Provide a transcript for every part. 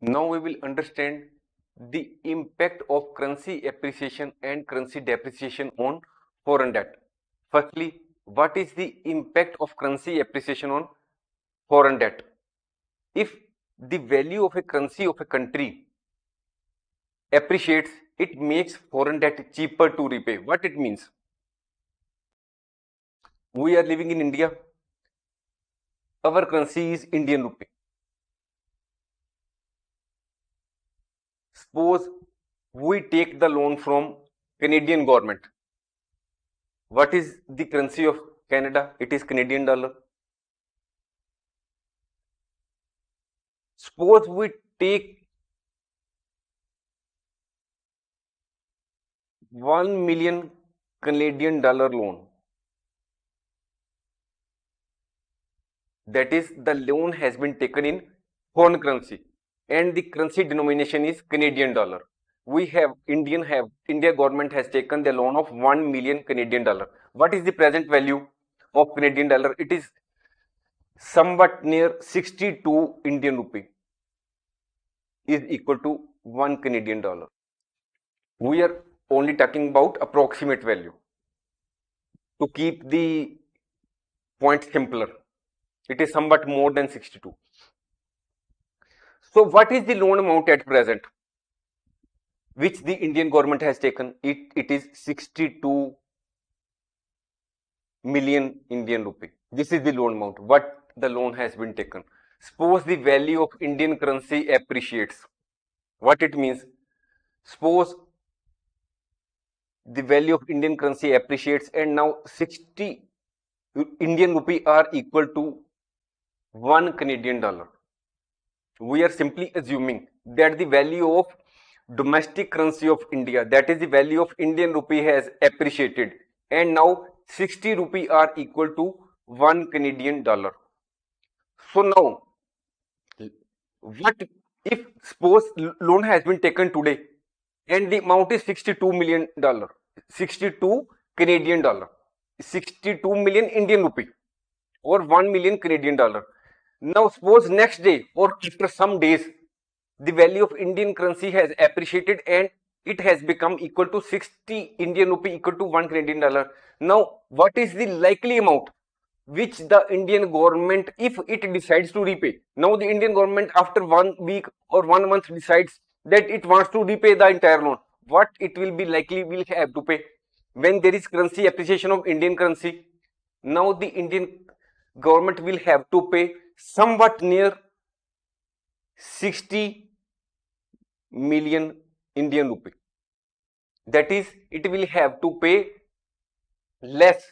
Now we will understand the impact of currency appreciation and currency depreciation on foreign debt. Firstly, what is the impact of currency appreciation on foreign debt? If the value of a currency of a country appreciates, it makes foreign debt cheaper to repay. What it means? We are living in India. Our currency is Indian rupee. Suppose we take the loan from Canadian government. What is the currency of Canada? It is Canadian dollar. Suppose we take 1 million Canadian dollar loan. That is, the loan has been taken in foreign currency and the currency denomination is Canadian dollar. India government has taken the loan of 1 million Canadian dollar. What is the present value of Canadian dollar? It is somewhat near 62 Indian rupee is equal to 1 Canadian dollar. We are only talking about approximate value to keep the point simpler. It is somewhat more than 62. So what is the loan amount at present which the Indian government has taken? It is 62 million Indian rupee. This is the loan amount, what the loan has been taken. Suppose the value of Indian currency appreciates. What it means? Suppose the value of Indian currency appreciates and now 60 Indian rupee are equal to 1 Canadian dollar. We are simply assuming that the value of domestic currency of India, that is the value of Indian rupee, has appreciated and now 60 rupee are equal to 1 Canadian dollar. So now, what if suppose loan has been taken today and the amount is 62 million dollar, 62 Canadian dollar, 62 million Indian rupee or 1 million Canadian dollar. Now suppose next day or after some days the value of Indian currency has appreciated and it has become equal to 60 Indian rupee equal to 1 Canadian dollar. Now what is the likely amount which the Indian government, if it decides to repay? Now the Indian government after 1 week or 1 month decides that it wants to repay the entire loan. What it will be likely will have to pay when there is currency appreciation of Indian currency? Now the Indian government will have to pay somewhat near 60 million Indian rupee. That is, it will have to pay less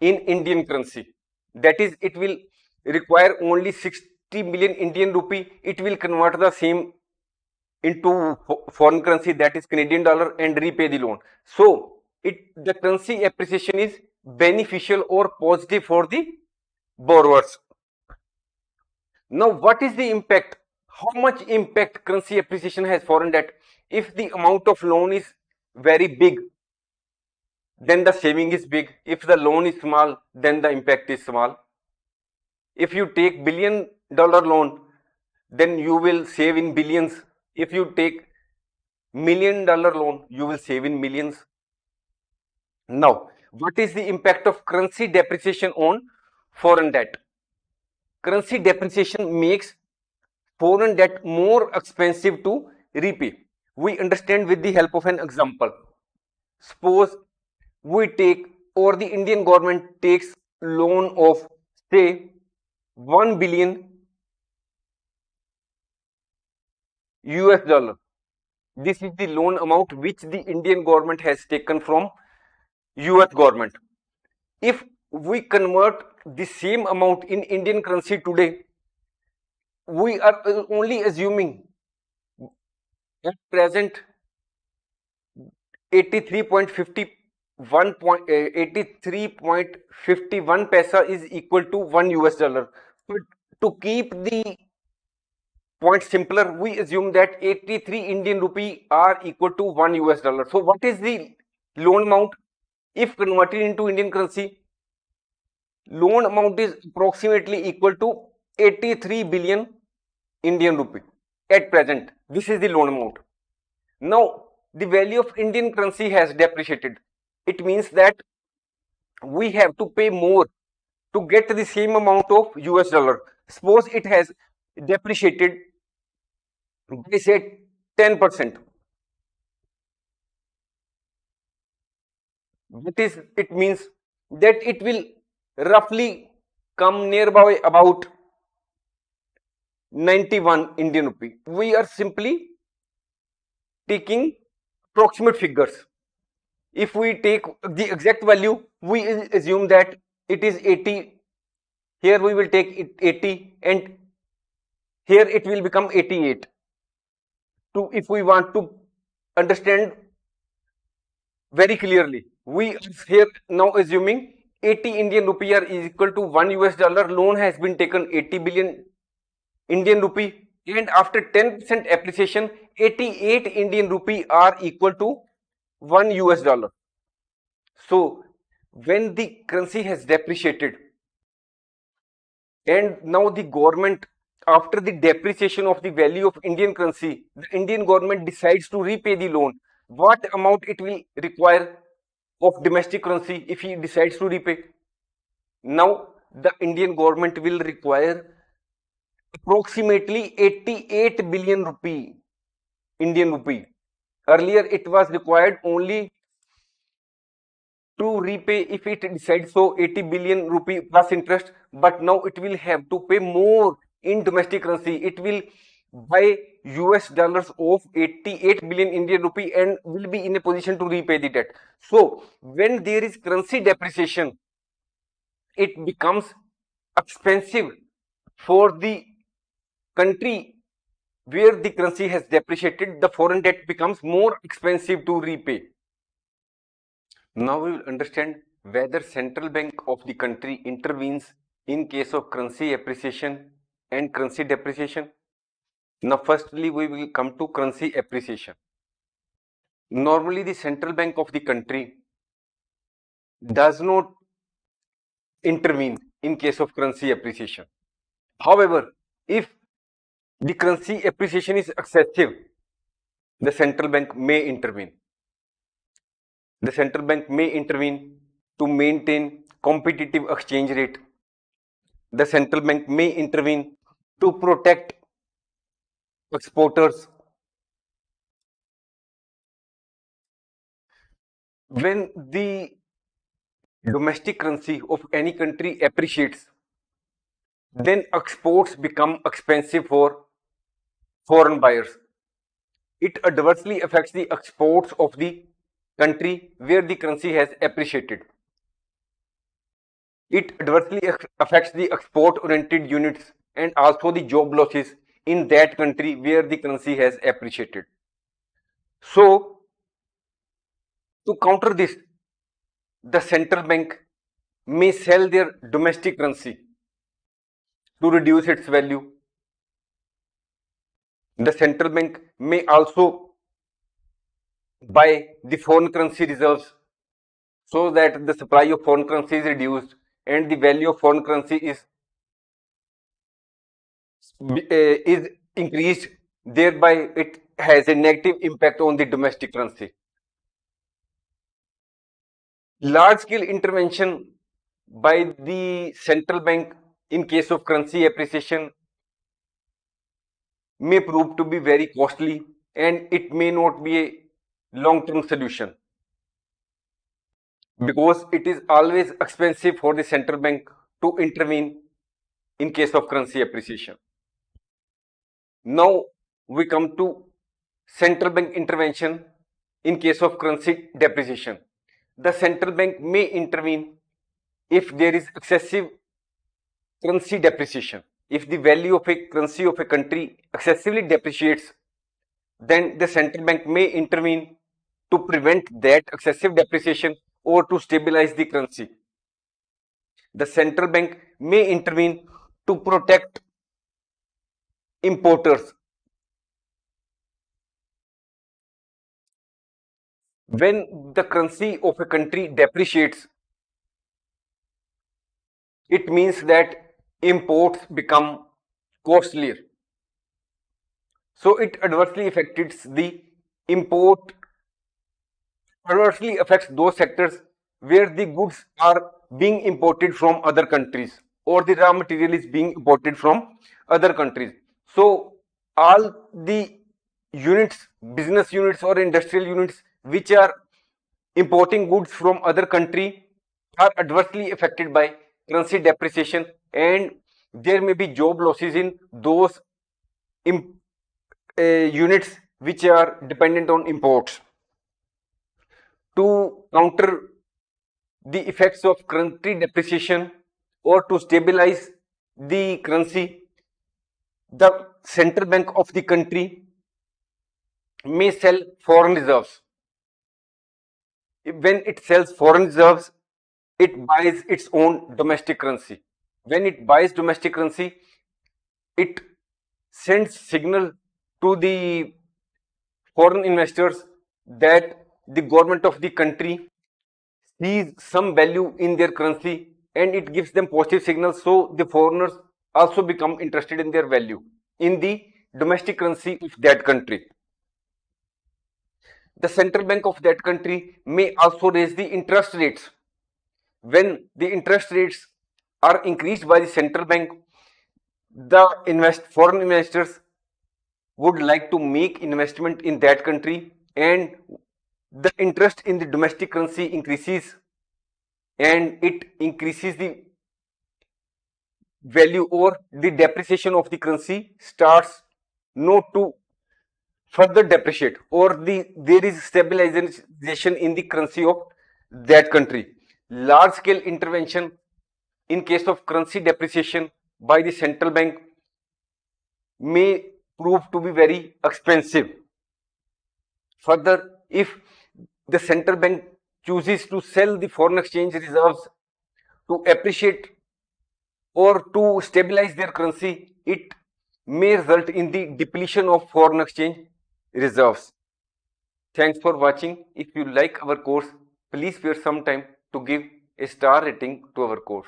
in Indian currency. That is, it will require only 60 million Indian rupee. It will convert the same into foreign currency, that is Canadian dollar, and repay the loan. So the currency appreciation is beneficial or positive for the borrowers. Now what is the impact? How much impact currency appreciation has foreign debt? If the amount of loan is very big, then the saving is big. If the loan is small, then the impact is small. If you take $1 billion loan, then you will save in billions. If you take $1 million loan, you will save in millions. Now, what is the impact of currency depreciation on foreign debt? Currency depreciation makes foreign debt more expensive to repay. We understand with the help of an example. Suppose we take, or the Indian government takes loan of say 1 billion US dollar. This is the loan amount which the Indian government has taken from US government. If we convert the same amount in Indian currency today, we are only assuming at present 83.51 paisa is equal to 1 US dollar. But to keep the point simpler, we assume that 83 Indian rupee are equal to 1 US dollar. So what is the loan amount if converted into Indian currency? Loan amount is approximately equal to 83 billion Indian rupee. at present. This is the loan amount. Now, the value of Indian currency has depreciated. It means that we have to pay more to get the same amount of US dollar. Suppose it has depreciated by say 10%. That is, it means that it will roughly come nearby about 91 Indian rupee. We are simply taking approximate figures. If we take the exact value, we assume that it is 80. Here we will take it 80 and here it will become 88. If we want to understand very clearly, we are here now assuming 80 Indian rupee are equal to 1 US dollar. Loan has been taken 80 billion Indian rupee, and after 10% appreciation, 88 Indian rupee are equal to 1 US dollar. So when the currency has depreciated and now the government, after the depreciation of the value of Indian currency, the Indian government decides to repay the loan. What amount it will require of domestic currency if he decides to repay? Now the Indian government will require approximately 88 billion rupee, Indian rupee. Earlier it was required only to repay, if it decides so, 80 billion rupee plus interest, but now it will have to pay more in domestic currency. It will buy US dollars of 88 billion Indian rupee and will be in a position to repay the debt. So when there is currency depreciation, it becomes expensive for the country where the currency has depreciated. The foreign debt becomes more expensive to repay. Now we will understand whether central bank of the country intervenes in case of currency appreciation and currency depreciation. Now firstly we will come to currency appreciation. Normally the central bank of the country does not intervene in case of currency appreciation. However, if the currency appreciation is excessive, the central bank may intervene. The central bank may intervene to maintain competitive exchange rate. The central bank may intervene to protect exporters. When the domestic currency of any country appreciates, then exports become expensive for foreign buyers. It adversely affects the exports of the country where the currency has appreciated. It adversely affects the export oriented units and also the job losses in that country where the currency has appreciated. So to counter this, the central bank may sell their domestic currency to reduce its value. The central bank may also buy the foreign currency reserves so that the supply of foreign currency is reduced and the value of foreign currency is increased. Thereby it has a negative impact on the domestic currency. Large scale intervention by the central bank in case of currency appreciation may prove to be very costly and it may not be a long-term solution because it is always expensive for the central bank to intervene in case of currency appreciation. Now we come to central bank intervention in case of currency depreciation. The central bank may intervene if there is excessive currency depreciation. If the value of a currency of a country excessively depreciates, then the central bank may intervene to prevent that excessive depreciation or to stabilize the currency. The central bank may intervene to protect importers. When the currency of a country depreciates, it means that imports become costlier. So it import adversely affects those sectors where the goods are being imported from other countries or the raw material is being imported from other countries. So all the units, business units or industrial units which are importing goods from other country are adversely affected by currency depreciation, and there may be job losses in those units which are dependent on imports. To counter the effects of currency depreciation or to stabilize the currency, the central bank of the country may sell foreign reserves. When it sells foreign reserves, it buys its own domestic currency. When it buys domestic currency, it sends signal to the foreign investors that the government of the country sees some value in their currency, and it gives them positive signals, so the foreigners also become interested in their value in the domestic currency of that country. The central bank of that country may also raise the interest rates. When the interest rates are increased by the central bank, the foreign investors would like to make investment in that country, and the interest in the domestic currency increases, and it increases the value, or the depreciation of the currency starts not to further depreciate, or there is stabilization in the currency of that country. Large scale intervention in case of currency depreciation by the central bank may prove to be very expensive. Further, if the central bank chooses to sell the foreign exchange reserves to appreciate or to stabilize their currency, it may result in the depletion of foreign exchange reserves. Thanks for watching. If you like our course, please spare some time to give a star rating to our course.